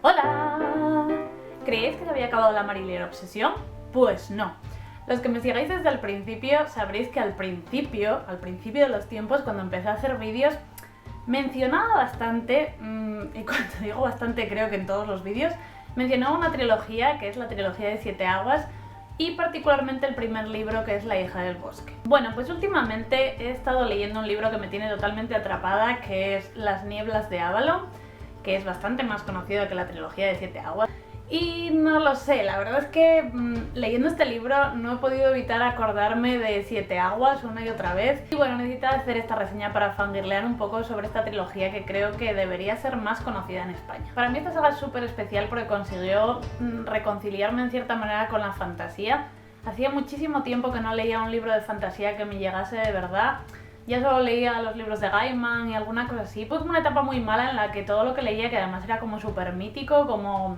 ¡Hola! ¿Creéis que se había acabado la Marilier obsesión? Pues no. Los que me sigáis desde el principio sabréis que al principio de los tiempos, cuando empecé a hacer vídeos, mencionaba bastante, y cuando digo bastante creo que en todos los vídeos, mencionaba una trilogía que es la trilogía de 7 aguas y particularmente el primer libro que es La hija del bosque. Bueno, pues últimamente he estado leyendo un libro que me tiene totalmente atrapada, que es Las nieblas de Avalon, que es bastante más conocido que la trilogía de 7 aguas. Y no lo sé, la verdad es que leyendo este libro no he podido evitar acordarme de 7 aguas una y otra vez. Y bueno, necesitaba hacer esta reseña para fangirlear un poco sobre esta trilogía que creo que debería ser más conocida en España. Para mí esta saga es súper especial porque consiguió reconciliarme en cierta manera con la fantasía. Hacía muchísimo tiempo que no leía un libro de fantasía que me llegase de verdad. Ya solo leía los libros de Gaiman y alguna cosa así. Pues una etapa muy mala en la que todo lo que leía, que además era como súper mítico, como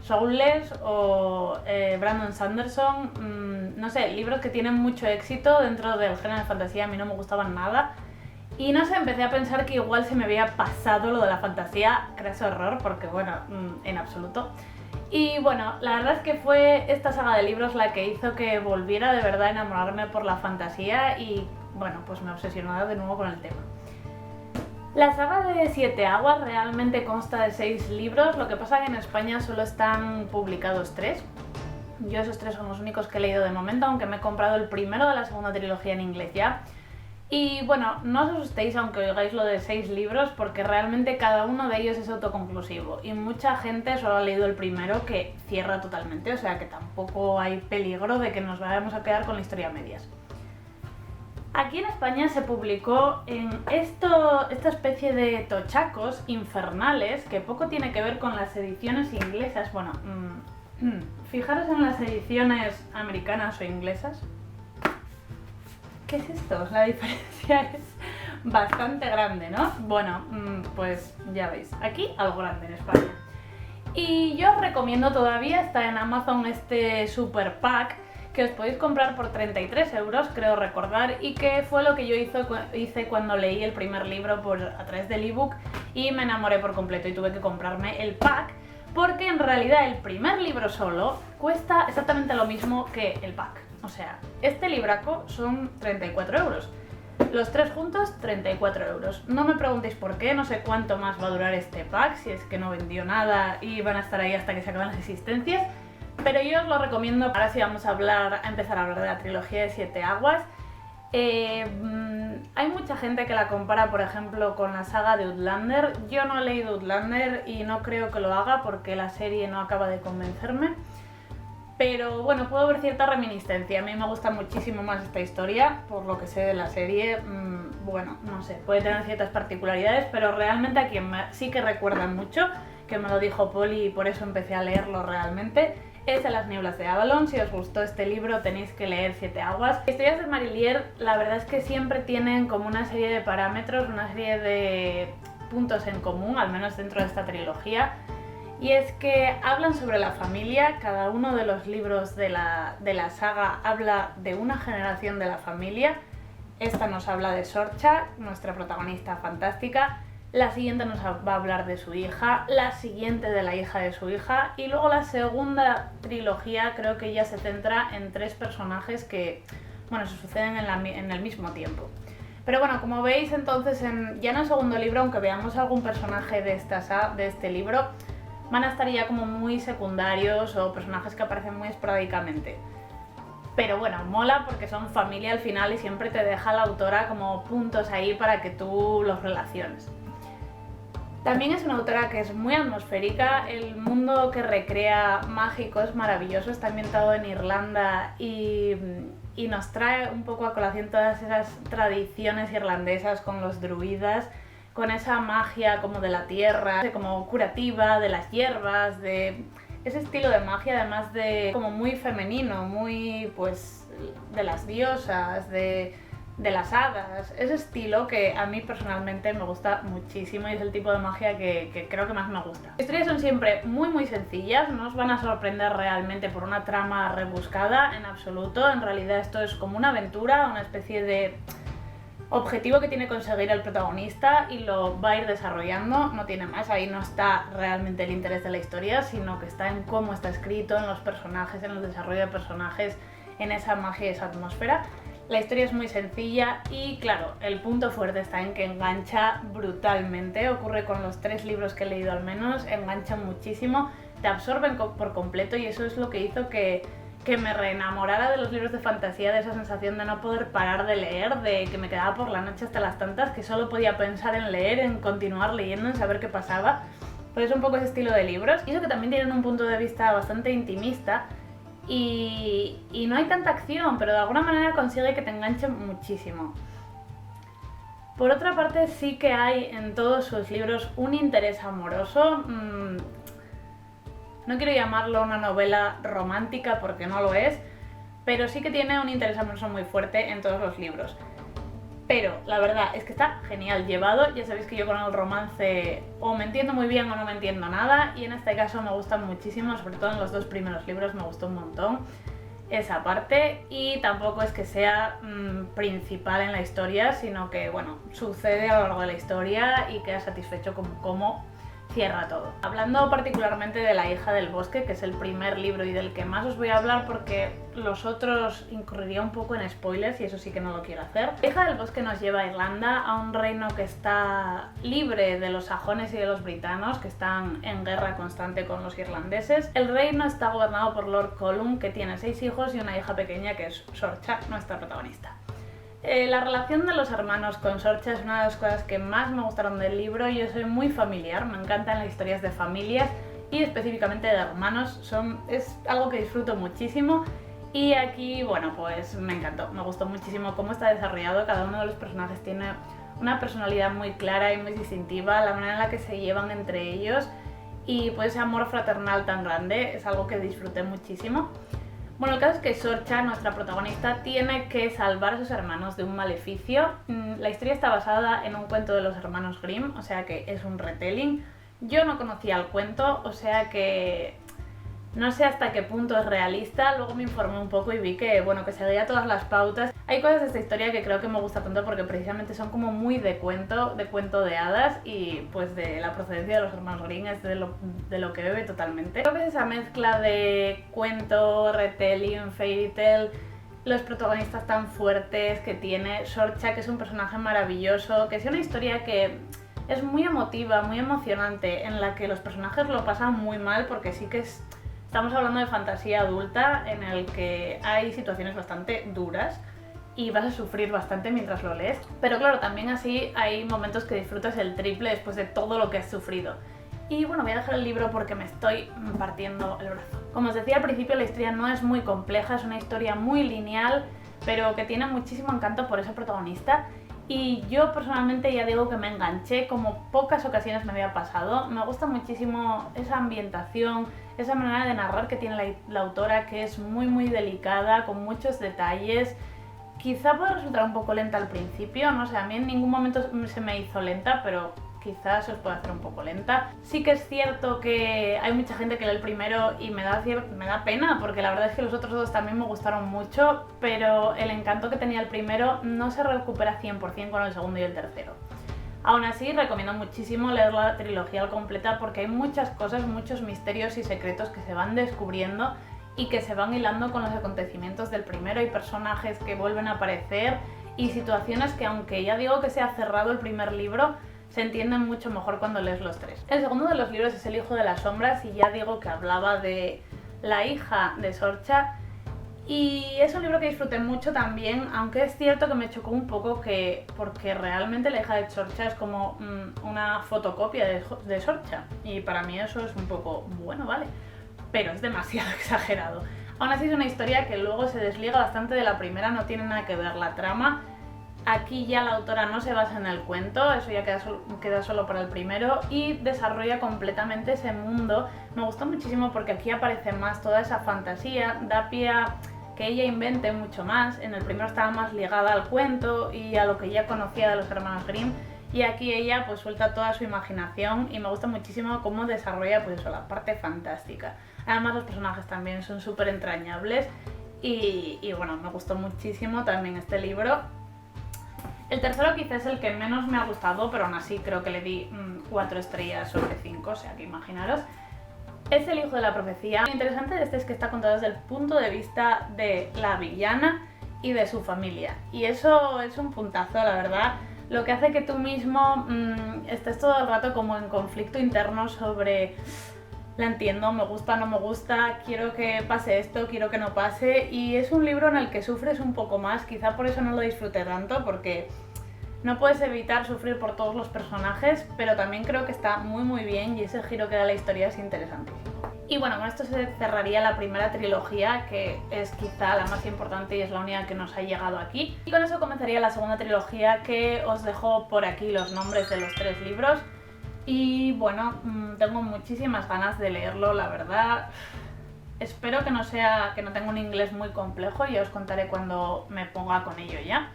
Soulless o Brandon Sanderson, no sé, libros que tienen mucho éxito dentro del género de fantasía, a mí no me gustaban nada. Y no sé, empecé a pensar que igual se me había pasado lo de la fantasía, creo ese horror, porque bueno, en absoluto. Y bueno, la verdad es que fue esta saga de libros la que hizo que volviera de verdad a enamorarme por la fantasía y bueno, pues me obsesionaba de nuevo con el tema. La saga de 7 aguas realmente consta de 6 libros, lo que pasa que en España solo están publicados 3. Yo esos 3 son los únicos que he leído de momento, aunque me he comprado el primero de la segunda trilogía en inglés ya. Y bueno, no os asustéis aunque oigáis lo de 6 libros, porque realmente cada uno de ellos es autoconclusivo. Y mucha gente solo ha leído el primero, que cierra totalmente, o sea que tampoco hay peligro de que nos vayamos a quedar con la historia a medias. Aquí en España se publicó en esta especie de tochacos infernales, que poco tiene que ver con las ediciones inglesas. Bueno, fijaros en las ediciones americanas o inglesas. ¿Qué es esto? La diferencia es bastante grande, ¿no? Bueno, pues ya veis, aquí algo grande en España. Y yo os recomiendo, todavía está en Amazon este super pack, que os podéis comprar por 33 euros, creo recordar, y que fue lo que yo hice cuando leí el primer libro a través del ebook y me enamoré por completo y tuve que comprarme el pack, porque en realidad el primer libro solo cuesta exactamente lo mismo que el pack. O sea, este libraco son 34 euros. Los 3 juntos, 34 euros. No me preguntéis por qué, no sé cuánto más va a durar este pack, si es que no vendió nada y van a estar ahí hasta que se acaben las existencias. Pero yo os lo recomiendo. Ahora sí vamos a empezar a hablar de la trilogía de 7 aguas. Hay mucha gente que la compara, por ejemplo, con la saga de Outlander. Yo no he leído Outlander y no creo que lo haga porque la serie no acaba de convencerme. Pero bueno, puedo ver cierta reminiscencia. A mí me gusta muchísimo más esta historia, por lo que sé de la serie. Bueno, no sé, puede tener ciertas particularidades, pero realmente a quien sí que recuerda mucho, que me lo dijo Poli y por eso empecé a leerlo realmente, es de Las nieblas de Avalon. Si os gustó este libro tenéis que leer 7 aguas. Historias de Marilier, la verdad es que siempre tienen como una serie de parámetros, una serie de puntos en común, al menos dentro de esta trilogía. Y es que hablan sobre la familia, cada uno de los libros de la saga habla de una generación de la familia. Esta nos habla de Sorcha, nuestra protagonista fantástica. La siguiente nos va a hablar de su hija, la siguiente de la hija de su hija, y luego la segunda trilogía creo que ya se centra en 3 personajes que, bueno, se suceden en el mismo tiempo. Pero bueno, como veis entonces ya en el segundo libro, aunque veamos algún personaje de este libro, van a estar ya como muy secundarios o personajes que aparecen muy esporádicamente. Pero bueno, mola porque son familia al final y siempre te deja la autora como puntos ahí para que tú los relaciones. También es una autora que es muy atmosférica, el mundo que recrea mágico es maravilloso, está ambientado en Irlanda y nos trae un poco a colación todas esas tradiciones irlandesas con los druidas, con esa magia como de la tierra, como curativa, de las hierbas, de ese estilo de magia además de como muy femenino, muy pues de las diosas, de las hadas, ese estilo que a mí personalmente me gusta muchísimo y es el tipo de magia que creo que más me gusta. Las historias son siempre muy sencillas, no os van a sorprender realmente por una trama rebuscada en absoluto. En realidad esto es como una aventura, una especie de objetivo que tiene conseguir el protagonista y lo va a ir desarrollando, no tiene más. Ahí no está realmente el interés de la historia, sino que está en cómo está escrito, en los personajes, en el desarrollo de personajes, en esa magia y esa atmósfera. La historia es muy sencilla y claro, el punto fuerte está en que engancha brutalmente. Ocurre con los 3 libros que he leído al menos, enganchan muchísimo, te absorben por completo y eso es lo que hizo que me reenamorara de los libros de fantasía, de esa sensación de no poder parar de leer, de que me quedaba por la noche hasta las tantas, que solo podía pensar en leer, en continuar leyendo, en saber qué pasaba. Pues es un poco ese estilo de libros. Y eso que también tienen un punto de vista bastante intimista y no hay tanta acción, pero de alguna manera consigue que te enganche muchísimo. Por otra parte, sí que hay en todos sus libros un interés amoroso. No quiero llamarlo una novela romántica porque no lo es, pero sí que tiene un interés amoroso muy fuerte en todos los libros. Pero la verdad es que está genial llevado. Ya sabéis que yo con el romance o me entiendo muy bien o no me entiendo nada, y en este caso me gustan muchísimo, sobre todo en los 2 primeros libros me gustó un montón esa parte, y tampoco es que sea principal en la historia, sino que bueno, sucede a lo largo de la historia y queda satisfecho con cómo cierra todo. Hablando particularmente de La hija del bosque, que es el primer libro y del que más os voy a hablar porque los otros incurriría un poco en spoilers y eso sí que no lo quiero hacer. La hija del bosque nos lleva a Irlanda, a un reino que está libre de los sajones y de los britanos, que están en guerra constante con los irlandeses. El reino está gobernado por Lord Colum, que tiene 6 hijos y una hija pequeña que es Sorcha, nuestra protagonista. La relación de los hermanos con Sorcha es una de las cosas que más me gustaron del libro. Yo soy muy familiar, me encantan las historias de familias y específicamente de hermanos, es algo que disfruto muchísimo y aquí, bueno, pues me encantó, me gustó muchísimo cómo está desarrollado. Cada uno de los personajes tiene una personalidad muy clara y muy distintiva, la manera en la que se llevan entre ellos y pues ese amor fraternal tan grande es algo que disfruté muchísimo. Bueno, el caso es que Sorcha, nuestra protagonista, tiene que salvar a sus hermanos de un maleficio. La historia está basada en un cuento de los hermanos Grimm, o sea que es un retelling. Yo no conocía el cuento, o sea que no sé hasta qué punto es realista. Luego me informé un poco y vi que, bueno, que seguía todas las pautas. Hay cosas de esta historia que creo que me gusta tanto porque precisamente son como muy de cuento de hadas, y pues de la procedencia de los hermanos Grimm es de lo que bebe totalmente. Creo que es esa mezcla de cuento, retelling, fairy tale, los protagonistas tan fuertes que tiene Sorcha, que es un personaje maravilloso, que es una historia que es muy emotiva, muy emocionante, en la que los personajes lo pasan muy mal porque sí que estamos hablando de fantasía adulta en el que hay situaciones bastante duras y vas a sufrir bastante mientras lo lees. Pero claro, también así hay momentos que disfrutas el triple después de todo lo que has sufrido. Y bueno, voy a dejar el libro porque me estoy partiendo el brazo. Como os decía al principio, la historia no es muy compleja, es una historia muy lineal, pero que tiene muchísimo encanto por ese protagonista. Y yo personalmente ya digo que me enganché como pocas ocasiones me había pasado. Me gusta muchísimo esa ambientación, esa manera de narrar que tiene la autora, que es muy muy delicada, con muchos detalles. Quizá puede resultar un poco lenta al principio, no sé, a mí en ningún momento se me hizo lenta, pero quizás se os puede hacer un poco lenta. Sí que es cierto que hay mucha gente que lee el primero y me da pena, porque la verdad es que los otros 2 también me gustaron mucho, pero el encanto que tenía el primero no se recupera 100% con el segundo y el tercero. Aún así, recomiendo muchísimo leer la trilogía al completa porque hay muchas cosas, muchos misterios y secretos que se van descubriendo y que se van hilando con los acontecimientos del primero. Hay personajes que vuelven a aparecer y situaciones que, aunque ya digo que se ha cerrado el primer libro, se entienden mucho mejor cuando lees los 3. El segundo de los libros es El hijo de las sombras y ya digo que hablaba de la hija de Sorcha y es un libro que disfruté mucho también, aunque es cierto que me chocó un poco porque realmente la hija de Sorcha es como una fotocopia de Sorcha y para mí eso es un poco, bueno, vale, pero es demasiado exagerado. Aún así es una historia que luego se desliga bastante de la primera, no tiene nada que ver la trama. Aquí ya la autora no se basa en el cuento, eso ya queda solo para el primero y desarrolla completamente ese mundo. Me gustó muchísimo porque aquí aparece más toda esa fantasía, da pie a que ella invente mucho más. En el primero estaba más ligada al cuento y a lo que ya conocía de los hermanos Grimm, y aquí ella pues suelta toda su imaginación y me gusta muchísimo cómo desarrolla pues eso, la parte fantástica. Además los personajes también son súper entrañables y bueno, me gustó muchísimo también este libro. El tercero quizás es el que menos me ha gustado, pero aún así creo que le di 4 estrellas sobre 5, o sea que imaginaros. Es El hijo de la profecía. Lo interesante de este es que está contado desde el punto de vista de la villana y de su familia. Y eso es un puntazo, la verdad. Lo que hace que tú mismo estés todo el rato como en conflicto interno sobre... La entiendo, me gusta, no me gusta, quiero que pase esto, quiero que no pase. Y es un libro en el que sufres un poco más, quizá por eso no lo disfruté tanto, porque no puedes evitar sufrir por todos los personajes, pero también creo que está muy bien y ese giro que da la historia es interesantísimo. Y bueno, con esto se cerraría la primera trilogía, que es quizá la más importante y es la única que nos ha llegado aquí. Y con eso comenzaría la segunda trilogía, que os dejo por aquí los nombres de los 3 libros. Y bueno, tengo muchísimas ganas de leerlo, la verdad. Espero que no tenga un inglés muy complejo, ya os contaré cuando me ponga con ello ya.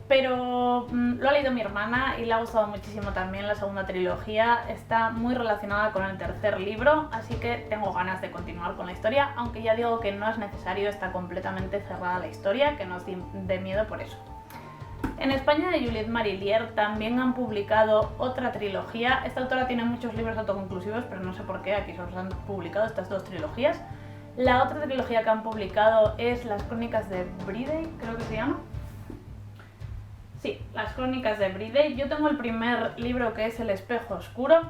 Pero lo ha leído mi hermana y le ha gustado muchísimo también la segunda trilogía. Está muy relacionada con el tercer libro, así que tengo ganas de continuar con la historia, aunque ya digo que no es necesario, está completamente cerrada la historia, que no os dé miedo por eso. En España de Juliette Marillier también han publicado otra trilogía. Esta autora tiene muchos libros autoconclusivos, pero no sé por qué aquí solo se han publicado estas 2 trilogías. La otra trilogía que han publicado es Las Crónicas de Bridey, creo que se llama. Sí, Las Crónicas de Bridey. Yo tengo el primer libro, que es El espejo oscuro.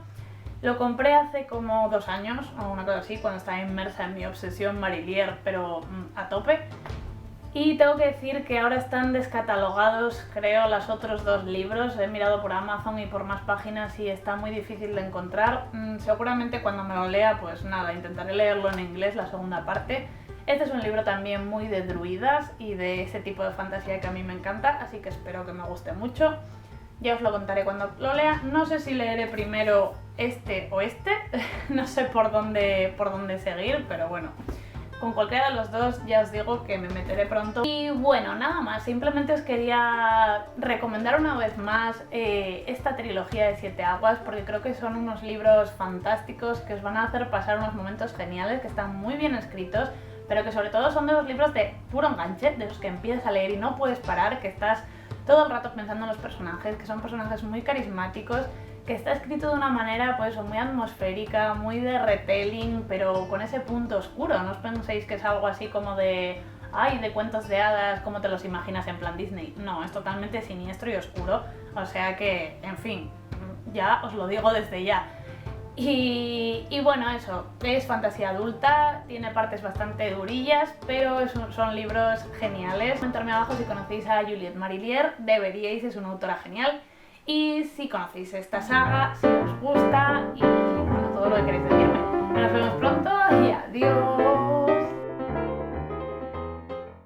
Lo compré hace como 2 años o una cosa así, cuando estaba inmersa en mi obsesión Marillier, pero a tope. Y tengo que decir que ahora están descatalogados, creo, los otros 2 libros. He mirado por Amazon y por más páginas y está muy difícil de encontrar. Seguramente cuando me lo lea, pues nada, intentaré leerlo en inglés, la segunda parte. Este es un libro también muy de druidas y de ese tipo de fantasía que a mí me encanta, así que espero que me guste mucho. Ya os lo contaré cuando lo lea. No sé si leeré primero este o este, no sé por dónde seguir, pero bueno. Con cualquiera de los 2 ya os digo que me meteré pronto. Y bueno, nada más, simplemente os quería recomendar una vez más esta trilogía de 7 aguas, porque creo que son unos libros fantásticos que os van a hacer pasar unos momentos geniales, que están muy bien escritos, pero que sobre todo son de los libros de puro enganche, de los que empiezas a leer y no puedes parar, que estás todo el rato pensando en los personajes, que son personajes muy carismáticos, que está escrito de una manera pues muy atmosférica, muy de retelling, pero con ese punto oscuro. No os penséis que es algo así como de cuentos de hadas, como te los imaginas en plan Disney. No, es totalmente siniestro y oscuro, o sea que, en fin, ya os lo digo desde ya. Y bueno, eso, es fantasía adulta, tiene partes bastante durillas, pero son libros geniales. Comentarme abajo si conocéis a Juliette Marillier, deberíais, es una autora genial. Y si conocéis esta saga, si os gusta y bueno, todo lo que queréis decirme. Nos vemos pronto.